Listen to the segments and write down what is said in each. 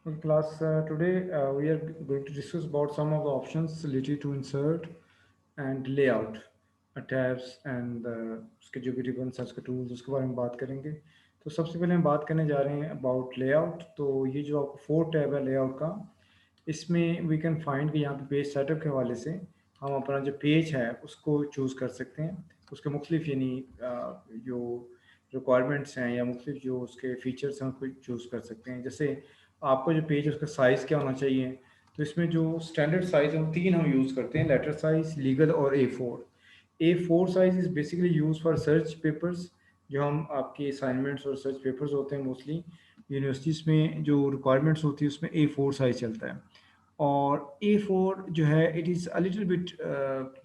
Okay, class, today we are going to discuss about some of the options related to insert and layout tabs and उसके जो भी ribbons हैं उसके tools उसके बारे में बात करेंगे। तो सबसे पहले हम बात करने जा रहे हैं about layout। तो ये जो आपको 4 टैब है layout का, इसमें वी कैन फाइंड कि यहाँ पे पेज सेटअप के हवाले से हम अपना जो पेज है उसको चूज़ कर सकते हैं। उसके मुख्तलिफ यानी जो रिक्वायरमेंट्स हैं या मुख्तलिफ जो उसके फीचर्स हैं उसको चूज़ कर सकते हैं। जैसे आपका जो पेज है उसका साइज़ क्या होना चाहिए, तो इसमें जो स्टैंडर्ड साइज़ है वो तीन हम यूज़ करते हैं, लेटर साइज़, लीगल और A four size is basically use for search papers, जो हम आपके असाइनमेंट्स और सर्च पेपर्स होते हैं मोस्टली यूनिवर्सिटीज़ में जो रिक्वायरमेंट्स होती है उसमें ए फोर साइज़ चलता है। और ए4 जो है it is a little bit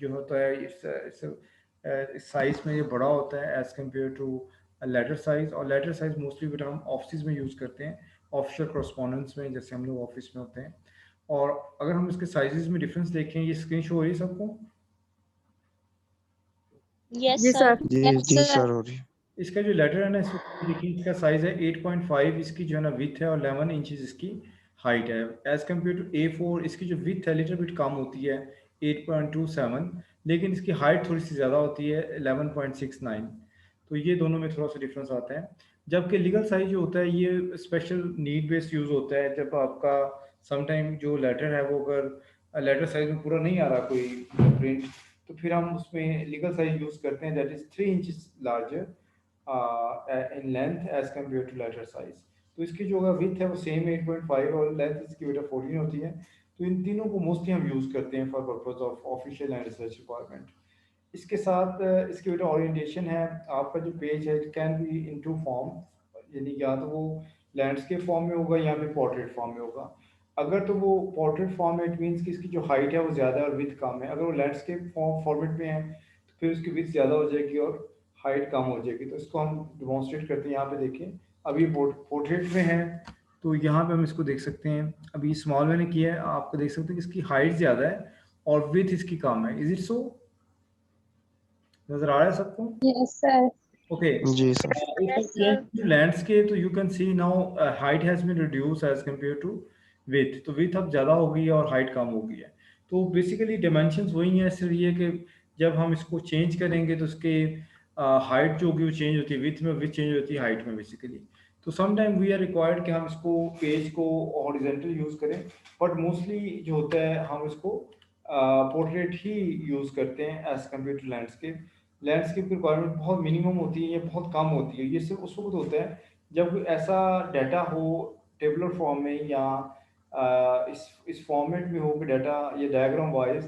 जो होता है इस साइज़ में ये बड़ा होता है as compare to letter size. और लेटर साइज़ मोस्टली बेटा हम ऑफिस में यूज़ करते हैं, ऑफिशियल करस्पॉन्डेंस में, जैसे हम लोग ऑफिस में होते हैं। और अगर हम इसके साइजेस में डिफरेंस देखें, ये स्क्रीन शो हो रही है सबको? Yes, जी sir. सर। जी सर हो रही है। इसका जो लेटर है ना, इसको देखिए, इसका साइज़ है 8.5, इसकी जो है ना विथ है, और 11 इंचज़ इसकी हाइट है। एज़ कम्पेयर टू ए4 इसकी जो विथ है लिटिल बिट कम होती है, 8.27, लेकिन इसकी हाइट थोड़ी सी ज़्यादा होती है, 11.69। तो ये दोनों में थोड़ा सा डिफरेंस आता है। जबकि लीगल साइज जो होता है ये स्पेशल नीड बेस्ड यूज़ होता है, जब आपका समटाइम जो लेटर है वो अगर लेटर साइज में पूरा नहीं आ रहा कोई प्रिंट, तो फिर हम उसमें लीगल साइज यूज़ करते हैं, that is 3 inch larger in length as compare to letter size. तो इसकी जो विथ है वो सेम 8.5 और लेंथ इसकी बेटा 14 होती है। तो इन तीनों को मोस्टली हम यूज़ करते हैं for purpose of official and research requirement. इसके साथ इसकी बेटा ओरिएंटेशन है, आपका जो पेज है it can be in two form, यानी या तो वो लैंडस्केप फॉर्म में होगा या फिर पोर्ट्रेट फॉर्म में होगा। अगर तो वो पोर्ट्रेट फॉर्म में, इट मीन्स कि इसकी जो हाइट है वो ज़्यादा है और विथ कम है। अगर वो लैंडस्केप फॉर्मेट में है तो फिर उसकी विथ ज़्यादा हो जाएगी और हाइट कम हो जाएगी। तो इसको हम डिमॉन्स्ट्रेट करते हैं, यहाँ पे देखें। अभी पोर्ट्रेट में है तो यहाँ पे हम इसको देख सकते हैं। अभी स्मॉल मैंने किया है, आपको देख सकते हैं कि इसकी हाइट ज़्यादा है और विथ इसकी कम है। Is it so? नज़र आ रहा है सबको? Yes sir. Okay. जी sir. If I Yes, change sir. to landscape, तो you can see now height has been reduced as compared to width। तो width अब ज़्यादा हो गई है और height कम हो गई है। तो बेसिकली dimensions वही है, सिर्फ ये कि जब हम इसको चेंज करेंगे तो उसके हाइट जो होगी वो चेंज होती है, विथ में विथ चेंज होती है हाइट में बेसिकली। तो some time we are required कि हम इसको पेज को हॉरिजेंटल यूज़ करें, बट मोस्टली जो होता है हम इसको पोर्ट्रेट ही यूज़ करते हैं as compare to landscape. Landscape की रिक्वायरमेंट बहुत मिनिमम होती है, ये बहुत कम होती है। ये सिर्फ उस वक्त होता है जब कोई ऐसा डाटा हो टेबुलर फॉर्म में या इस फॉर्मेट में हो कि डाटा ये डायग्राम वाइज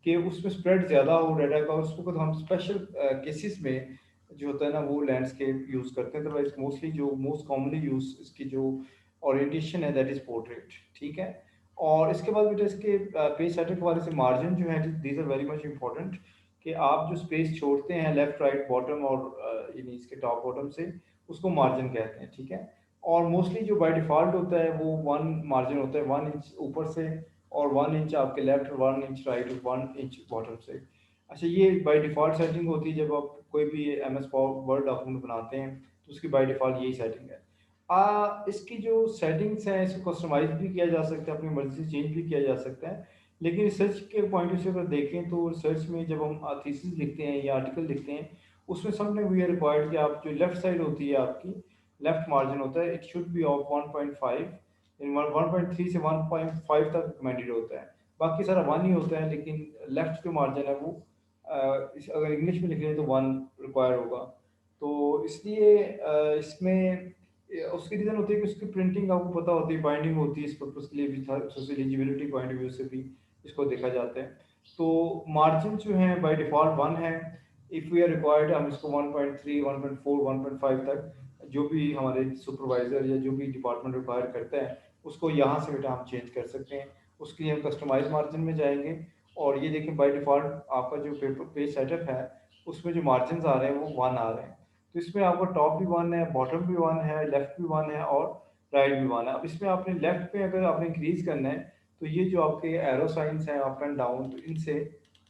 कि उसमें स्प्रेड ज़्यादा हो डाटा का, उस वक्त हम स्पेशल केसेस में जो होता है ना वो लैंडस्केप यूज़ करते हैं। अदरवाइज मोस्टली जो मोस्ट कॉमनली यूज़ इसकी जो ओरिएंटेशन है दैट इज़ पोर्ट्रेट। ठीक है। और इसके बाद बेटा इसके पेज सेटअप के वाले से मार्जिन जो है, these are very much important, कि आप जो स्पेस छोड़ते हैं लेफ्ट राइट बॉटम और यानी इसके टॉप बॉटम से, उसको मार्जिन कहते हैं। ठीक है। और मोस्टली जो बाय डिफ़ॉल्ट होता है वो 1 मार्जिन होता है, 1 इंच ऊपर से और 1 इंच आपके लेफ्ट, 1 इंच राइट और 1 इंच बॉटम से। अच्छा, ये बाय डिफ़ॉल्ट सेटिंग होती है जब आप कोई भी एम एस वर्ड डॉक्यूमेंट बनाते हैं, तो उसकी बाय डिफ़ॉल्ट यही सेटिंग है। इसकी जो सेटिंग्स हैं इसको कस्टमाइज़ भी किया जा सकता है, अपनी मर्ज़ी से चेंज भी किया जा सकता है। लेकिन रिसर्च के पॉइंट ऑफ व्यू से अगर देखें तो रिसर्च में जब हम थीसिस लिखते हैं या आर्टिकल लिखते हैं, उसमें समटाइम वी आर रिक्वायर्ड कि आप जो लेफ्ट साइड होती है आपकी, लेफ्ट मार्जिन होता है, इट शुड बी ऑफ 1.5, इन 1.3 से 1.5 तक रिकमेंडेड होता है। बाकी सारा 1 ही होता है, लेकिन लेफ्ट जो मार्जिन है वो अगर इंग्लिश में लिख रहे हैं तो 1 रिक्वायर होगा। तो इसलिए इसमें उसकी रीज़न होती है कि उसकी प्रिंटिंग आपको पता होती है, बाइंडिंग होती है, इस पर्पज़ के लिए भी था, social eligibility point of view से भी इसको देखा जाता है। तो मार्जिन जो है बाय डिफ़ॉल्ट 1 है। इफ़ वी आर रिक्वायर्ड हम इसको 1.3, 1.4, 1.5 तक जो भी हमारे सुपरवाइज़र या जो भी डिपार्टमेंट रिक्वायर करता है उसको यहाँ से बेटा हम चेंज कर सकते हैं। उसके लिए हम कस्टमाइज़ मार्जिन में जाएंगे और ये देखें बाय डिफ़ॉल्ट आपका जो पेपर पेज सेटअप है उसमें जो मार्जिन आ रहे हैं वो 1 आ रहे हैं। तो इसमें आपका टॉप भी 1 है, बॉटम भी 1 है, लेफ्ट भी 1 है और राइट भी 1 है। अब इसमें आपने लेफ्ट पे अगर आपने इंक्रीज़ करना है तो ये जो आपके एरो साइंस हैं अप एंड डाउन, तो इनसे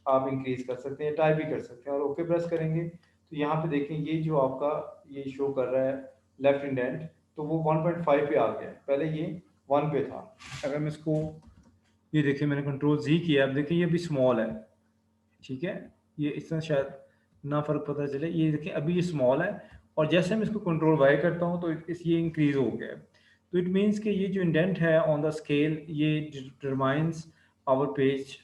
आप इंक्रीज़ कर सकते हैं, टाइप भी कर सकते हैं। और ओके प्रेस करेंगे तो यहाँ पे देखें ये जो आपका ये शो कर रहा है लेफ्ट इंडेंट, तो वो 1.5 पे आ गया है। पहले ये 1 पे था। अगर मैं इसको, ये देखिए मैंने कंट्रोल जी किया, अब देखिए ये भी स्मॉल है, ठीक है, ये इतना शायद ना फ़र्क पता चले, ये देखिए अभी ये स्मॉल है, और जैसे मैं इसको कंट्रोल वाई करता हूँ तो ये इंक्रीज़ हो गया है। तो इट मीन्स कि ये जो इंडेंट है ऑन द स्केल, ये डिटरमाइंस आवर पेज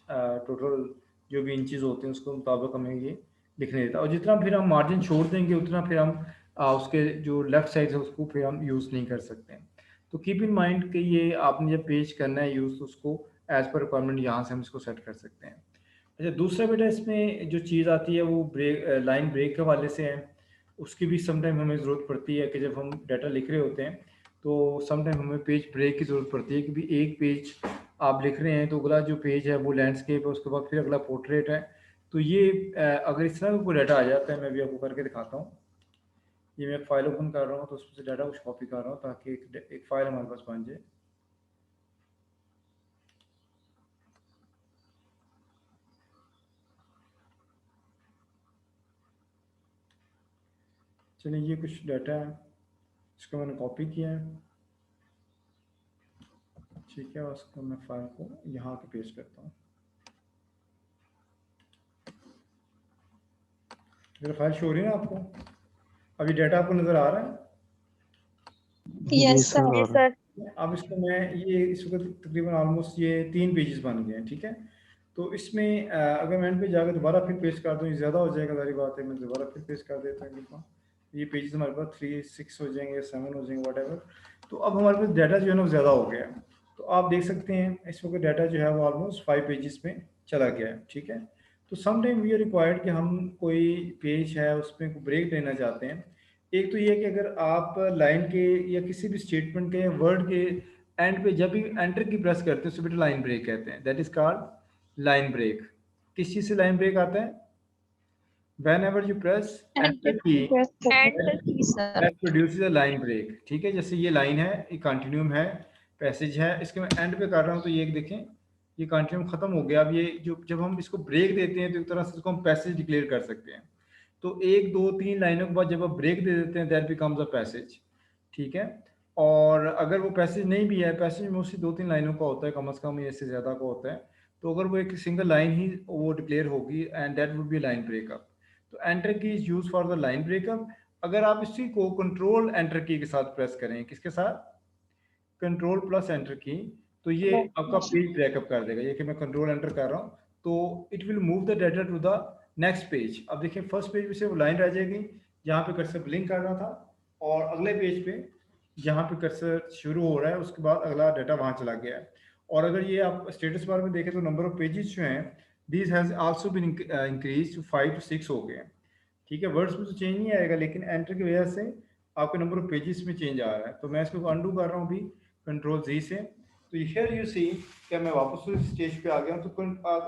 टोटल जो भी इंचेस होते हैं उसके मुताबिक हमें ये लिखने देता है, और जितना फिर हम मार्जिन छोड़ देंगे उतना फिर हम उसके जो लेफ़्ट साइड है उसको फिर हम यूज़ नहीं कर सकते हैं। तो कीप इन माइंड कि ये आपने जब पेज करना है यूज़, तो उसको एज़ पर रिक्वायरमेंट यहाँ से हम इसको सेट कर सकते हैं। अच्छा, दूसरा बेटा इसमें जो चीज़ आती है वो ब्रेक, लाइन ब्रेक के हवाले से है। उसकी भी समटाइम हमें ज़रूरत पड़ती है कि जब हम डाटा लिख रहे होते हैं तो समटाइम हमें पेज ब्रेक की ज़रूरत पड़ती है कि भी एक पेज आप लिख रहे हैं तो अगला जो पेज है वो लैंडस्केप है, उसके बाद फिर अगला पोर्ट्रेट है। तो ये अगर इस तरह का कोई डाटा आ जाता है, मैं भी आपको करके दिखाता हूँ। ये मैं फाइल ओपन कर रहा हूँ तो उसमें से डाटा कुछ कॉपी कर रहा हूँ ताकि एक फ़ाइल हमारे पास बन जाए। चलिए, ये कुछ डाटा है, इसको मैंने कॉपी किया है, ठीक है, और उसको मैं फाइल को यहाँ पे पेस्ट करता हूँ। मेरा फाइल शो हो रही है ना आपको? अभी डाटा आपको नज़र आ रहा है? जी यस सर। सर। जी सर। अब इसको मैं, ये इस वक्त तकरीबन ऑलमोस्ट ये 3 पेजेस बन गए हैं, ठीक है। तो इसमें अगर मैं एंड पे जाकर दोबारा फिर पेस्ट कर दूँ, ये ज़्यादा हो जाएगा, सारी बात है, मैं दोबारा फिर पेस्ट कर देता हूँ इनको। ये पेजेस हमारे पास 3, 6 हो जाएंगे, 7 हो जाएंगे, वट। तो अब हमारे पास डाटा जो है ना ज़्यादा हो गया है। तो आप देख सकते हैं इस वक्त डाटा जो है वो ऑलमोस्ट 5 पेजेस में चला गया है, ठीक है। तो some time we are required कि हम कोई पेज है उसमें ब्रेक लेना चाहते हैं। एक तो ये है कि अगर आप लाइन के या किसी भी स्टेटमेंट के वर्ड के एंड पे जब भी एंटर की प्रेस करते हैं उससे बेटा लाइन ब्रेक कहते हैं, that is called line break. किस चीज़ से लाइन ब्रेक आता है? Whenever you press enter key, enter key sir. That produces a line break, ठीक है। जैसे ये लाइन है, ये कंटिन्यूम है, पैसेज है, इसके मैं एंड पे कर रहा हूँ तो ये देखें, ये कंटिन्यूम खत्म हो गया। अब ये जो जब हम इसको ब्रेक देते हैं तो एक तरह से इसको हम पैसेज डिक्लेयर कर सकते हैं। तो 1, 2, 3 लाइनों के बाद जब आप ब्रेक दे देते हैं दैट बिकम्स अ पैसेज, ठीक है। और अगर वो पैसेज नहीं भी है, पैसेज मोस्टली 2-3 लाइनों का होता है, कम से कम या इससे ज़्यादा का होता है। तो अगर वो एक सिंगल लाइन ही वो डिक्लेयर होगी and that would be line breakup. तो एंटर की is use for the line breakup. अगर आप इसी को कंट्रोल एंटर की के साथ प्रेस करें, किसके साथ? कंट्रोल प्लस एंटर की, तो ये आपका पेज ब्रेकअप कर देगा। ये कि मैं कंट्रोल एंटर कर रहा हूँ तो it will move the data to the next page. अब देखिए फर्स्ट पेज पे से वो लाइन रह जाएगी जहाँ पे कर्सर ब्लिंक कर रहा था, और अगले पेज पे जहाँ पे कर्सर शुरू हो रहा है उसके बाद अगला डाटा वहाँ चला गया है। और अगर ये आप स्टेटस बार में देखें तो नंबर ऑफ पेजेस जो हैं these has also been increase to 5 to 6 हो गए हैं, ठीक है। वर्ड्स में तो चेंज नहीं आएगा लेकिन एंटर की वजह से आपके नंबर ऑफ पेजेस में चेंज आ रहा है। तो मैं इसको अंडू कर रहा हूँ भी कंट्रोल जी से। तो हियर यू सी क्या मैं वापस उस स्टेज पे आ गया हूँ। तो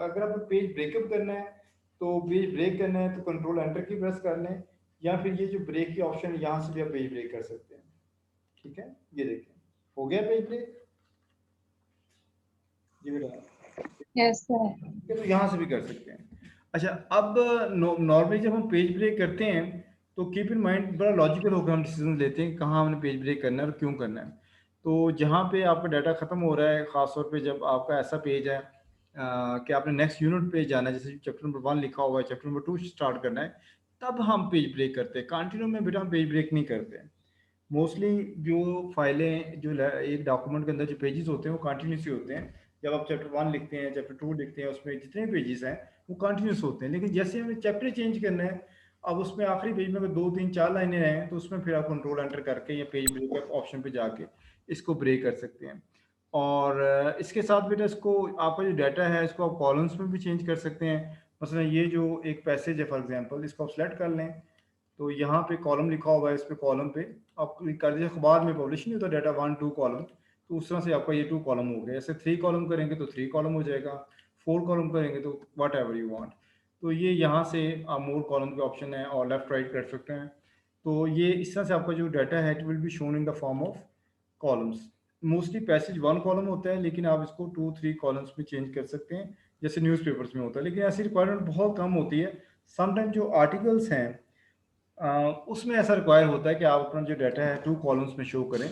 अगर आपको पेज ब्रेकअप करना है तो पेज ब्रेक करना है तो कंट्रोल एंटर की प्रेस कर लें, या फिर ये जो ब्रेक की ऑप्शन है यहाँ से भी आप पेज ब्रेक कर सकते हैं, ठीक है। ये देखें हो गया पेज ब्रेक, जी बेटा। Yes sir. ठीक है, तो यहाँ से भी कर सकते हैं। अच्छा, अब नॉर्मली जब हम पेज ब्रेक करते हैं तो कीप इन माइंड बड़ा लॉजिकल होकर हम डिसीजन लेते हैं कि कहाँ हमने पेज ब्रेक करना है और क्यों करना है। तो जहाँ पे आपका डाटा ख़त्म हो रहा है, ख़ासतौर पे जब आपका ऐसा पेज है कि आपने नेक्स्ट यूनिट पे जाना है, जैसे चैप्टर नंबर 1 लिखा हुआ है, चैप्टर नंबर 2 स्टार्ट करना है, तब हम पेज ब्रेक करते हैं। कंटिन्यू में बेटा हम पेज ब्रेक नहीं करते हैं। मोस्टली जो फाइलें जो एक डॉक्यूमेंट के अंदर जो पेजेस होते हैं वो कंटिन्यूस ही होते हैं। जब आप चैप्टर 1 लिखते हैं, चैप्टर 2 लिखते हैं, उसमें जितने पेजेस हैं वो कंटिन्यूस होते हैं। लेकिन जैसे हमें चैप्टर चेंज करना है, अब उसमें आखिरी पेज में अगर 2, 3, 4 लाइनें हैं तो उसमें फिर आप कंट्रोल एंटर करके या पेज ब्रेक ऑप्शन पे जाके इसको ब्रेक कर सकते हैं। और इसके साथ बेटा इसको आपका जो डाटा है इसको आप कॉलम्स में भी चेंज कर सकते हैं। मसलन ये जो एक पैसेज है फॉर एग्जांपल, इसको आप सेलेक्ट कर लें तो यहाँ पे कॉलम लिखा हुआ है, इस पे कॉलम पे आप क्लिक कर दीजिए। अखबार में पब्लिश नहीं होता डाटा 1, 2 कॉलम, तो उस तरह से आपका ये 2 कॉलम हो गया। ऐसे 3 कॉलम करेंगे तो 3 कॉलम हो जाएगा, 4 कॉलम करेंगे तो वट एवर यू वांट। तो ये यहाँ से आप मोर कॉलम के ऑप्शन है और लेफ्ट राइट कर सकते हैं। तो ये इस तरह से आपका जो डाटा है it will be shown in the form of columns. Mostly passage 1 column होता है लेकिन आप इसको 2, 3 कॉलम्स में चेंज कर सकते हैं जैसे न्यूज़पेपर्स में होता है, लेकिन ऐसी रिक्वायरमेंट बहुत कम होती है। समटाइम जो आर्टिकल्स हैं उसमें ऐसा रिक्वायर होता है कि आप अपना जो डाटा है 2 कॉलम्स में शो करें।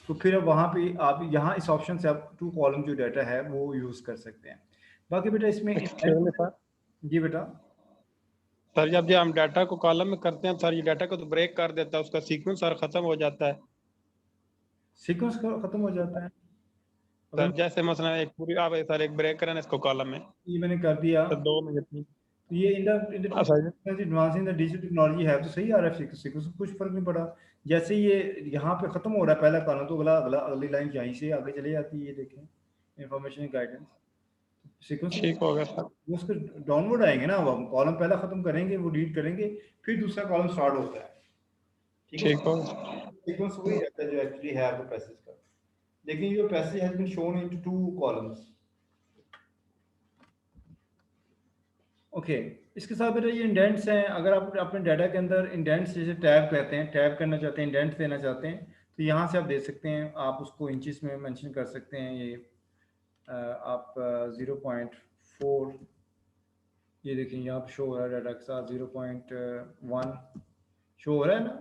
तो फिर अब वहाँ पे आप यहाँ इस ऑप्शन से आप टू कॉलम जो डाटा है वो यूज़ कर सकते हैं। बाकी बेटा इसमें एक्चुअली सर जी बेटा सर जब हम डाटा को कॉलम में करते हैं सर, ये डाटा को तो ब्रेक कर देता है, उसका सीक्वेंस सर खत्म हो जाता है सीक्वेंस खत्म हो जाता है। अगर सर। जैसे मसलन एक पूरी आप सर एक ब्रेक करें ना इसको कॉलम में, ये मैंने कर दिया तो 2 मिनट में। तो ये इन द हाँ sir. Advancing the digital technology है तो सही आ रहा है सीक्वेंस, कुछ फर्क नहीं पड़ा। जैसे ये यहाँ पे खत्म हो रहा है पहला कॉलम तो अगली लाइन यहीं से आगे चली जाती है। ये देखें इंफॉर्मेशन गाइडेंस सीक्वेंस ठीक हो गया सर। वो उसके डाउनवर्ड आएंगे ना, अब हम कॉलम पहला खत्म करेंगे वो रीड करेंगे फिर दूसरा कॉलम स्टार्ट होता है। ठीक है, ठीक हो गया। सीक्वेंस वही रहता है जो एक्चुअली है आपके पैसेज का, लेकिन ये passage has been shown into two columns. Okay इसके साथ बेटा ये इंडेंट्स हैं। अगर आप अपने डाटा के अंदर इंडेंट्स जैसे टैब कहते हैं, टैब करना चाहते हैं, इंडेंट्स देना चाहते हैं तो यहाँ से आप दे सकते हैं। आप उसको इंचेस में मेंशन कर सकते हैं। ये आप 0.4 ये देखिए यहाँ पे शो हो रहा है डाटा के साथ 0.1 शो हो रहा है ना।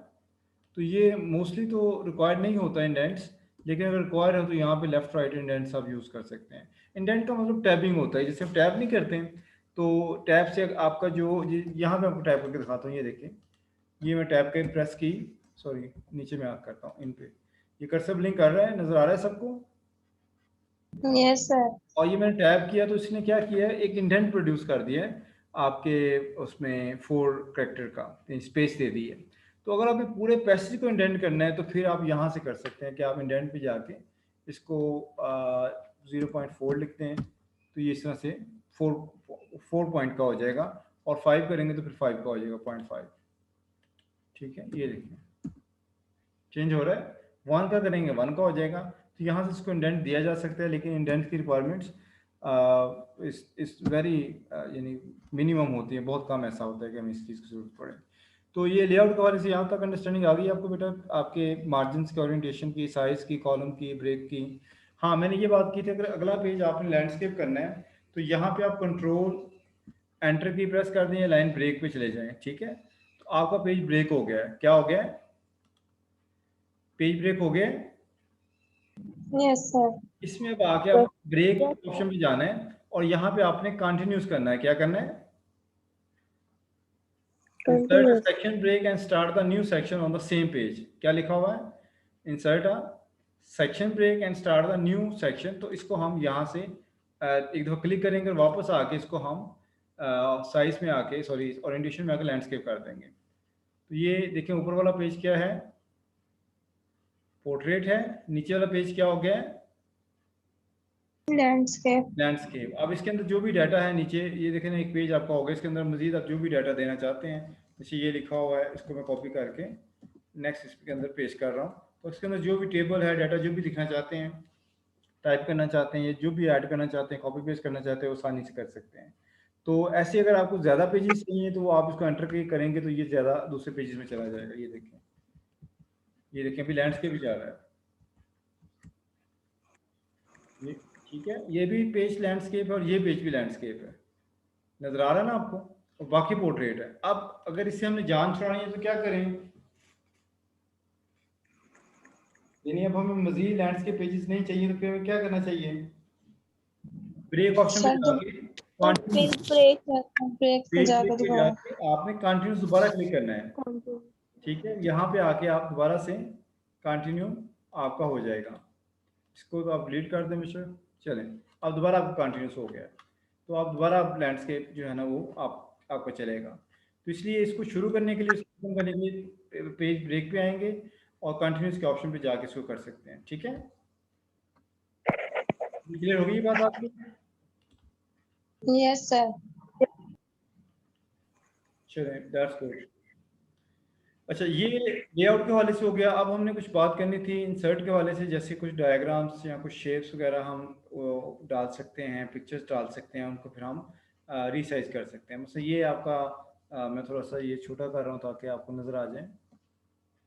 तो ये मोस्टली तो रिक्वायर्ड नहीं होता इंडेंट्स, लेकिन अगर रिक्वायर्ड है तो यहाँ पे लेफ्ट राइट इंडेंट्स आप यूज़ कर सकते हैं। इंडेंट का मतलब टैबिंग होता है, जैसे हम टैब नहीं करते हैं तो टैब से आपका जो यहाँ पे आपको टैब करके दिखाता हूँ। ये देखिए ये मैं टैब के प्रेस की, सॉरी नीचे में आग करता हूँ इन पे, ये कर्सर ब्लिंक कर रहा है, नज़र आ रहा है सबको। Yes sir. और ये मैंने टैब किया तो इसने क्या किया है, एक इंडेंट प्रोड्यूस कर दिया है आपके उसमें 4 कैरेक्टर का स्पेस दे दी है। तो अगर आपने पूरे पैसेज को इंडेंट करना है तो फिर आप यहाँ से कर सकते हैं कि आप इंडेंट पे जाके इसको 0.4 लिखते हैं तो ये इस तरह से 4 पॉइंट का हो जाएगा, और 5 करेंगे तो फिर 5 का हो जाएगा 0.5। ठीक है ये देखिए चेंज हो रहा है, 1 का करेंगे 1 का हो जाएगा। तो यहाँ से इसको इंडेंट दिया जा सकता है, लेकिन इंडेंट की रिक्वायरमेंट्स इस वेरी यानी मिनिमम होती है, बहुत कम ऐसा होता है कि हमें इस चीज़ की जरूरत पड़े। तो ये लेआउट के बारे से यहाँ तक अंडरस्टैंडिंग आ गई आपको बेटा, आपके मार्जिन की, ओरिएंटेशन की, साइज़ की, कॉलम की, ब्रेक की। हाँ मैंने ये बात की थी अगर अगला पेज आपने लैंडस्केप करना है तो यहाँ पे आप कंट्रोल एंटर की प्रेस कर दें, लाइन ब्रेक पे चले जाएं। ठीक है तो आपका पेज ब्रेक हो गया है। क्या हो गया है, पेज ब्रेक हो गया। Yes sir. इसमें अब आके आप ब्रेक ऑप्शन पे जाना है और यहाँ पे आपने कंटिन्यूस करना है। क्या करना है, insert a section break and start the new section on the same page. क्या लिखा हुआ है, insert a section break and start the new section. तो इसको हम यहाँ से एक दफ़ा क्लिक करेंगे और वापस आके इसको हम साइज में आके, सॉरी ओरिएंटेशन में आके लैंडस्केप कर देंगे। तो ये देखें ऊपर वाला पेज क्या है, पोर्ट्रेट है। नीचे वाला पेज क्या हो गया है, लैंडस्केप। लैंडस्केप। अब इसके अंदर जो भी डाटा है नीचे ये देखें ना, एक पेज आपका होगा, इसके अंदर मजीद आप जो भी डाटा देना चाहते हैं, जैसे ये लिखा हुआ है इसको मैं कॉपी करके नेक्स्ट इसके अंदर पेस्ट कर रहा हूँ। तो इसके अंदर जो भी टेबल है, डाटा जो भी लिखना चाहते हैं, टाइप करना चाहते हैं, या जो भी ऐड करना चाहते हैं, कॉपी पेस्ट करना चाहते हैं, वो आसानी से कर सकते हैं। तो ऐसे अगर आपको ज़्यादा पेजेस चाहिए तो आप इसको एंटर करेंगे तो ये ज़्यादा दूसरे पेजेस में चला जाएगा। ये देखें अभी लैंडस्केप भी जा रहा है ये। ठीक है ये भी पेज लैंडस्केप है और ये पेज भी लैंडस्केप है, नजर आ रहा है ना आपको, और बाकी पोर्ट्रेट है। अब अगर इससे हमने जान छुड़ानी है तो क्या करें, यानी अब हमें मजीद लैंडस्केप पेजेस नहीं चाहिए तो फिर हमें क्या करना चाहिए, ब्रेक ऑप्शन पे सर तो जाके पेज कंटिन्यू, ब्रेक पे पेज ब्रेक जाकर पे दोबारा जाके आपने कंटिन्यू दोबारा क्लिक करना है। कंटिन्यू। ठीक है यहाँ पे आके आप दोबारा से कंटिन्यू आपका हो जाएगा। इसको तो आप डिलीट कर दें मिस्टर, चलें अब दोबारा आपका कंटिन्यूस हो गया। तो आप दोबारा आप लैंडस्केप जो है ना वो आपको चलेगा। तो इसलिए इसको शुरू करने के लिए, इसको खत्म करने के लिए पेज ब्रेक पे आएंगे और कंटिन्यूस के ऑप्शन पे जाके इसको कर सकते हैं। ठीक है क्लियर हो गई ये बात आपकी, यस सर। चलें दैट्स गुड। अच्छा ये लेआउट के हवाले से हो गया। अब हमने कुछ बात करनी थी इंसर्ट के हवाले से, जैसे कुछ डायग्राम्स या कुछ शेप्स वगैरह हम डाल सकते हैं, पिक्चर्स डाल सकते हैं, उनको फिर हम रीसाइज कर सकते हैं। मतलब ये आपका मैं थोड़ा सा ये छोटा कर रहा हूँ ताकि आपको नज़र आ जाए।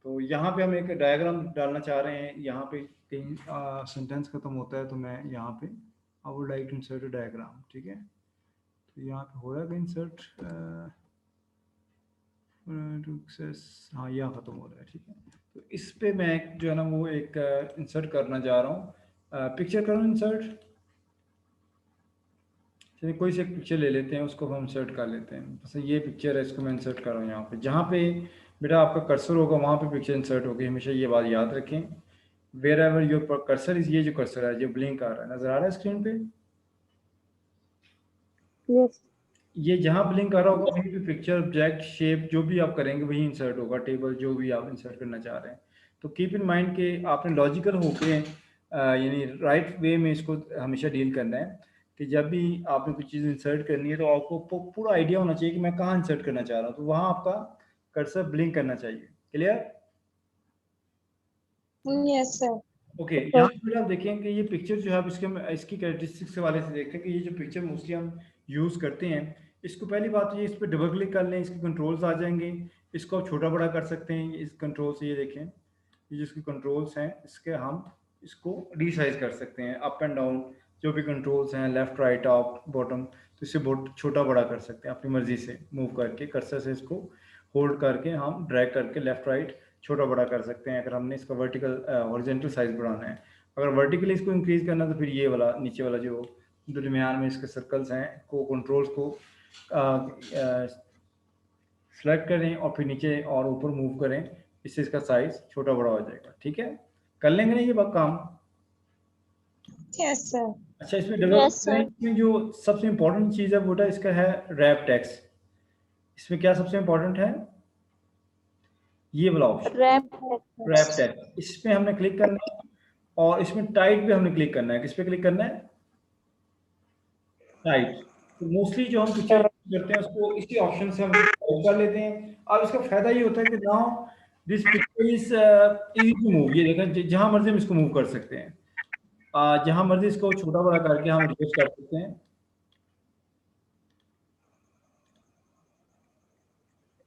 तो यहाँ पे हम एक डायग्राम डालना चाह रहे हैं, यहाँ पे कहीं सेंटेंस खत्म होता है तो मैं यहाँ पे I would like to insert a diagram. ठीक है तो यहाँ पे हो रहा है इंसर्ट, हाँ यहाँ ख़त्म हो रहा है। ठीक है तो इस पे मैं जो है ना वो एक इंसर्ट करना चाह रहा हूँ। पिक्चर करूँ इंसर्ट, चलिए कोई सी एक पिक्चर ले लेते हैं, उसको हम इंसर्ट कर लेते हैं। जैसे ये पिक्चर है, इसको मैं इंसर्ट कर रहा हूँ यहाँ पे। जहाँ पे बेटा आपका कर्सर होगा वहाँ पे पिक्चर इंसर्ट होगी, हमेशा ये बात याद रखें। Wherever your cursor is, ये जो कर्सर है जो ब्लिंक आ रहा है, नजर आ रहा है स्क्रीन पे? Yes. ये जहाँ ब्लिंक आ रहा होगा वहीं पे पिक्चर, ऑब्जेक्ट, शेप जो भी आप करेंगे वही इंसर्ट होगा, टेबल जो भी आप इंसर्ट करना चाह रहे हैं। तो कीप इन माइंड कि आपने लॉजिकल होके यानी राइट वे में इसको हमेशा डील करना है कि जब भी आपने कोई चीज़ इंसर्ट करनी है तो आपको पूरा आइडिया होना चाहिए कि मैं कहाँ इंसर्ट करना चाह रहा हूँ, तो वहाँ आपका कर्सर ब्लिंक करना चाहिए। क्लियर? Yes, sir. ओके, यहाँ पर आप देखें कि ये पिक्चर जो है, आप इसकी कैरेक्टरिस्टिक्स के वाले से देखते हैं कि ये जो पिक्चर मोस्टली हम यूज़ करते हैं, इसको पहली बात तो ये इस पर डबल क्लिक कर लें, इसके कंट्रोल्स आ जाएंगे, इसको आप छोटा बड़ा कर सकते हैं इस कंट्रोल से। ये देखें, ये जो इसके कंट्रोल्स हैं, इसके हम इसको रीसाइज कर सकते हैं, अप एंड डाउन जो भी कंट्रोल्स हैं, लेफ्ट राइट अप बॉटम, तो इसे बहुत छोटा बड़ा कर सकते हैं अपनी मर्जी से मूव करके। कर्सर से इसको होल्ड करके हम ड्रैग करके लेफ्ट राइट छोटा बड़ा कर सकते हैं अगर हमने इसका वर्टिकल हॉरिजॉन्टल साइज बढ़ाना है। अगर वर्टिकली इसको इंक्रीज करना है तो फिर ये वाला नीचे वाला जो दरमियान में इसके सर्कल्स हैं को कंट्रोल्स को सेलेक्ट करें और फिर नीचे और ऊपर मूव करें, इससे इसका साइज छोटा बड़ा हो जाएगा। ठीक है, कर लेंगे ना ये काम? Yes, sir. अच्छा, इसमें Yes, sir. डेवलपमेंट में जो सबसे इम्पोर्टेंट चीज़ है बेटा इसका है रैप टेक्स्ट। इसमें क्या सबसे इम्पोर्टेंट है? ये वाला ऑप्शन, रैप टेक्स्ट। इस पे हमने क्लिक करना है और इसमें टाइट पे हमने क्लिक करना है। किस पे क्लिक करना है? टाइट। तो मोस्टली जो हम पिक्चर करते हैं उसको इसी ऑप्शन से हम टाइप कर लेते हैं। अब इसका फायदा ये होता है कि now this picture is easy to move. ये देखें, जहां मर्जी हम इसको मूव कर सकते हैं, जहां मर्जी इसको छोटा बड़ा करके हम एडजस्ट कर सकते हैं।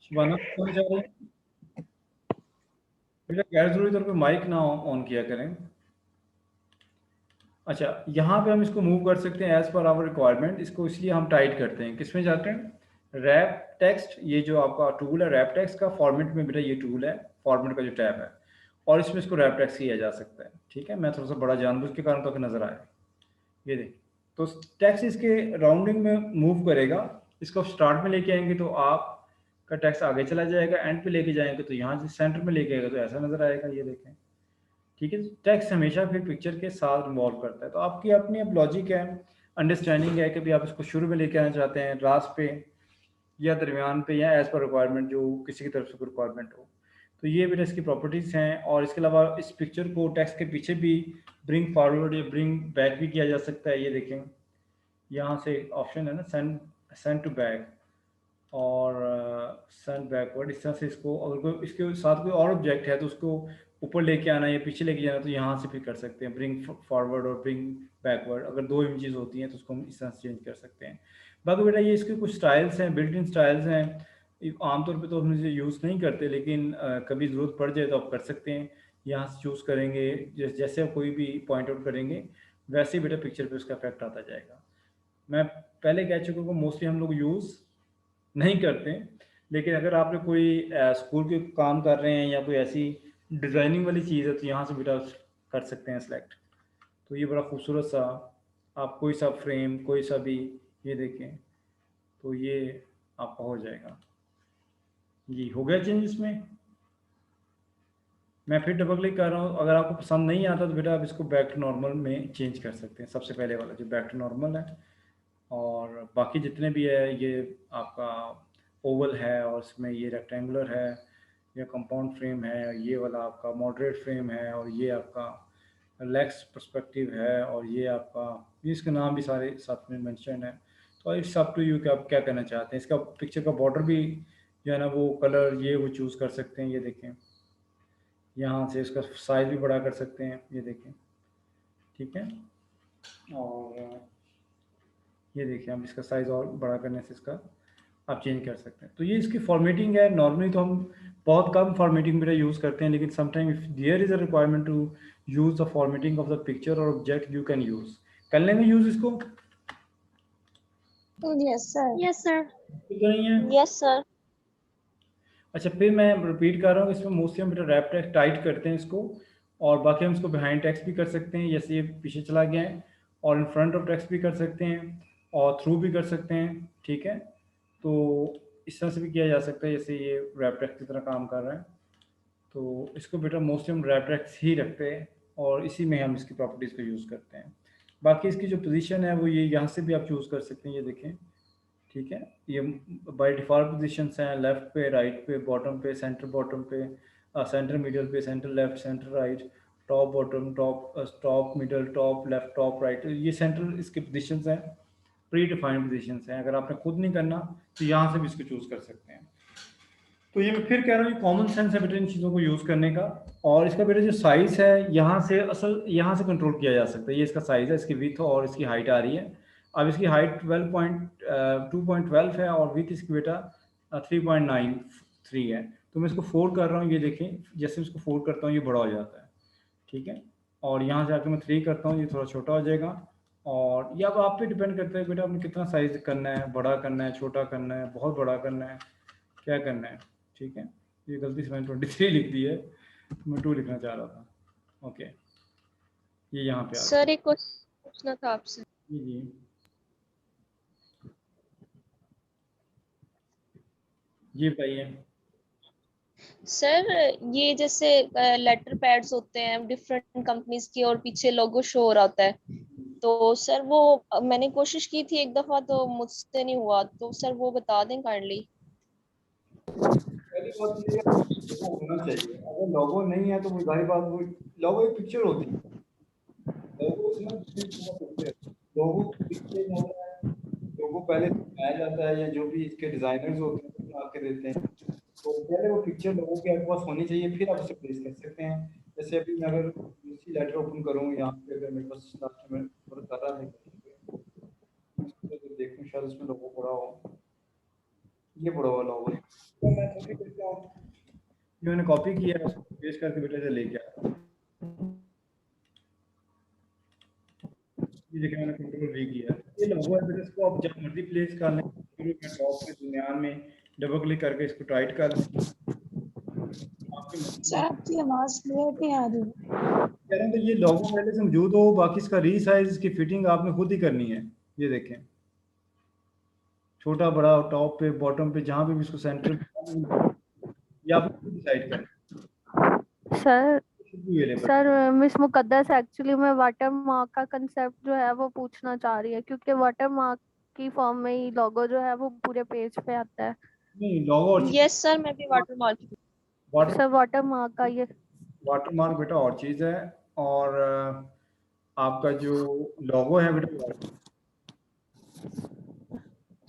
शिवाना कौन जा रहे हैं बेटा? गैर जरूरी तौर पे माइक ना ऑन किया करें। अच्छा, यहाँ पे हम इसको मूव कर सकते हैं एज पर आवर रिक्वायरमेंट। इसको इसलिए हम टाइट करते हैं, किसमें जाते हैं? Wrap text. ये जो आपका टूल है रैप टेक्स्ट का, फॉर्मेट में बेटा ये टूल है, फॉर्मेट का जो टैब है, और इसमें इसको रैप टेक्स्ट किया जा सकता है। ठीक है, मैं थोड़ा सा बड़ा जानबूझ के कारण तो नजर आया। ये देख, तो टेक्स्ट इसके राउंडिंग में मूव करेगा। इसको स्टार्ट में लेके आएंगे तो आप का टेक्स्ट आगे चला जाएगा, एंड पे लेके जाएंगे तो यहाँ से सेंटर में लेके आएगा तो ऐसा नजर आएगा। ये देखें, ठीक है। टेक्स्ट हमेशा फिर पिक्चर के साथ इन्वॉल्व करता है। तो आपकी अपनी अब लॉजिक है, अंडरस्टैंडिंग है कि भी आप इसको शुरू में लेके आना चाहते हैं, लास्ट पे या दरमियान पे, या एज पर रिक्वायरमेंट जो किसी की तरफ से रिक्वायरमेंट हो। तो ये भी इसकी प्रॉपर्टीज़ हैं। और इसके अलावा इस पिक्चर को टेक्स्ट के पीछे भी ब्रिंग फॉरवर्ड या ब्रिंग बैक भी किया जा सकता है। ये देखें, यहाँ से ऑप्शन है ना, सेंड टू बैक और सेंड बैकवर्ड। इस तरह से इसको, अगर कोई इसके साथ कोई और ऑब्जेक्ट है तो उसको ऊपर लेके आना या पीछे लेके जाना तो यहाँ से भी कर सकते हैं, ब्रिंग फॉरवर्ड और ब्रिंग बैकवर्ड। अगर दो इमेजेस होती हैं तो उसको हम इस तरह से चेंज कर सकते हैं। बाकी बेटा ये इसके कुछ स्टाइल्स हैं, बिल्ट इन स्टाइल्स हैं। आमतौर पे तो हम इसे यूज़ नहीं करते, लेकिन कभी ज़रूरत पड़ जाए तो आप कर सकते हैं। यहाँ से चूज़ करेंगे, जैसे आप कोई भी पॉइंट आउट करेंगे वैसे ही बेटा पिक्चर पे उसका इफेक्ट आता जाएगा। मैं पहले कह चुका हूँ मोस्टली हम लोग यूज़ नहीं करते, लेकिन अगर आपने कोई स्कूल के काम कर रहे हैं या कोई ऐसी डिज़ाइनिंग वाली चीज़ है तो यहाँ से बेटा कर सकते हैं सेलेक्ट। तो ये बड़ा खूबसूरत सा, आप कोई सा फ्रेम, कोई सा भी, ये देखें तो ये आपका हो जाएगा। जी, हो गया चेंज इसमें। मैं फिर डबल क्लिक कर रहा हूँ। अगर आपको पसंद नहीं आता तो बेटा आप इसको बैक टू नॉर्मल में चेंज कर सकते हैं, सबसे पहले वाला जो बैक टू नॉर्मल है। और बाकी जितने भी है, ये आपका ओवल है और इसमें ये रेक्टेंगुलर है, ये कंपाउंड फ्रेम है, ये वाला आपका मॉडरेट फ्रेम है, और ये आपका लेक्स पर्सपेक्टिव है, और ये आपका, इसके नाम भी सारे साथ में मेंशन है। तो इट्स अप टू यू कि आप क्या करना चाहते हैं। इसका पिक्चर का बॉर्डर भी जो है ना वो कलर ये वो चूज़ कर सकते हैं। ये देखें, यहाँ से इसका साइज भी बड़ा कर सकते हैं। ये देखें, ठीक है। और ये देखिए, हम इसका साइज़ और बड़ा करने से इसका आप चेंज कर सकते हैं। तो ये इसकी फॉर्मेटिंग है। नॉर्मली तो हम बहुत कम फॉर्मेटिंग मेरा यूज़ करते हैं, लेकिन sometime if there is a requirement to use the formatting of the picture or object, you can use. कर लेंगे यूज़ इसको? Yes, sir. Yes, sir. तो नहीं है? Yes, sir. अच्छा, फिर मैं रिपीट कर रहा हूँ, इसमें मोस्टली हम बेटा रैप टेक्स्ट टाइट करते हैं इसको, और बाकी हम इसको बिहाइंड टेक्स्ट भी कर सकते हैं, जैसे ये पीछे चला गया है, और इन फ्रंट ऑफ टेक्स्ट भी कर सकते हैं, और थ्रू भी कर सकते हैं, ठीक है। तो इस तरह से भी किया जा सकता है, जैसे ये रैप टेक्स्ट की तरह काम कर रहा है। तो इसको बेटा मोस्टली हम रैप टेक्स्ट ही रखते हैं, और इसी में हम इसकी प्रॉपर्टीज़ को यूज़ करते हैं। बाकी इसकी जो पोजीशन है वो ये यहाँ से भी आप चूज़ कर सकते हैं, ये देखें, ठीक है। ये बाय डिफ़ॉल्ट पोजीशंस हैं, लेफ़्ट पे, राइट पे, बॉटम पे, सेंटर बॉटम पे, सेंटर मिडल पे, centre left, centre right, top bottom, top middle, top left, top right, ये सेंटर इसके पोजीशंस हैं, प्री डिफाइंड पोजीशंस हैं। अगर आपने खुद नहीं करना तो यहाँ से भी इसको चूज़ कर सकते हैं। तो ये मैं फिर कह रहा हूँ, ये कॉमन सेंस है बेटा इन चीज़ों को यूज़ करने का। और इसका बेटा जो साइज़ है, यहाँ से यहाँ से कंट्रोल किया जा सकता है। ये इसका साइज़ है, इसकी विथ और इसकी हाइट आ रही है। अब इसकी हाइट 2.12 है, और विथ इसकी बेटा 3.93 है। तो मैं इसको फोल्ड कर रहा हूँ, ये देखें, जैसे इसको फोल्ड करता हूँ ये बड़ा हो जाता है, ठीक है। और यहाँ से आकर मैं 3 करता हूँ, ये थोड़ा छोटा हो जाएगा। और ये अब आप पे डिपेंड करता है बेटा, आपने कितना साइज़ करना है, बड़ा करना है, छोटा करना है, बहुत बड़ा करना है, क्या करना है, ठीक है। ये गलती से मैंने 23 लिख दी है, तो मैं 2 लिखना चाह रहा था। ओके, ये यहाँ पे आ गया। सर एक क्वेश्चन पूछना था आपसे। जी जी, ये बताइए। सर ये जैसे लेटर पैड्स होते हैं डिफरेंट कंपनीज की और पीछे लोगो शो हो रहा होता है, तो सर वो मैंने कोशिश की थी एक दफा तो मुझसे नहीं हुआ, तो सर वो बता दें काइंडली। पहली बात ये है, लोगो होना चाहिए। अगर लोगो नहीं है तो वो जाहिर बात, वो लोगो एक पिक्चर होती है। लोगो से ना पिक्चर, लोगो पिक्चर होता है, लोगो पहले बनाया जाता है, या जो भी इसके डिजाइनर्स होते हैं वो बना के देते हैं। तो पहले वो पिक्चर लोगों के आपके पास होनी चाहिए, फिर आप उसे प्लेस कर सकते हैं। जैसे अभी मैं अगर यूसी लेटर ओपन करूँ यहाँ पे, अगर मेरे पास लास्ट में थोड़ा कर रहा है, तो देखूँ शायद उसमें लोगो पड़ा हो, ये पड़ा हुआ लोगो, तो मैं कॉपी करता हूँ, ये मैंने कॉपी किया है, उसको पेस्ट करके बेटा से लेके आया। ये देखिए मैंने कंट्रोल वी किया, ये लोगो है बेटा, इसको आप जब मर्जी प्लेस कर लें, शुरू में, टॉप में, दरमियान में, डबल क्लिक करके इसको टाइट कर लें, आपकी मर्जी सर है। आपकी आवाज क्लियर नहीं आ रही। कह रहे हैं तो ये लोगो पहले से मौजूद हो, बाकी इसका रीसाइज, इसकी फिटिंग आपने खुद ही करनी है। ये देखें, छोटा बड़ा, टॉप पे, बॉटम पे, जहाँ पे भी इसको सेंटर में, ये आपने खुद डिसाइड करना सर है। सर मिस मुकद्दस एक्चुअली में वाटर मार्क का कंसेप्ट जो है वो पूछना चाह रही है, क्योंकि वाटर मार्क की फॉर्म में ही लोगो जो है वो पूरे पेज पे आता है। नहीं, लोगो और यस सर, मैं भी water mark. Sir water mark का ये वाटर मार्क बेटा और चीज़ है, और आपका जो लोगो है बेटा,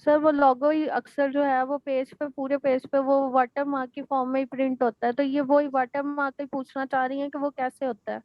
सर वो लोगो ही अक्सर जो है वो पेज पे, पूरे पेज पे वो वाटर मार्क की फॉर्म में ही प्रिंट होता है, तो ये वही वाटर मार्क ही पूछना चाह रही है कि वो कैसे होता है।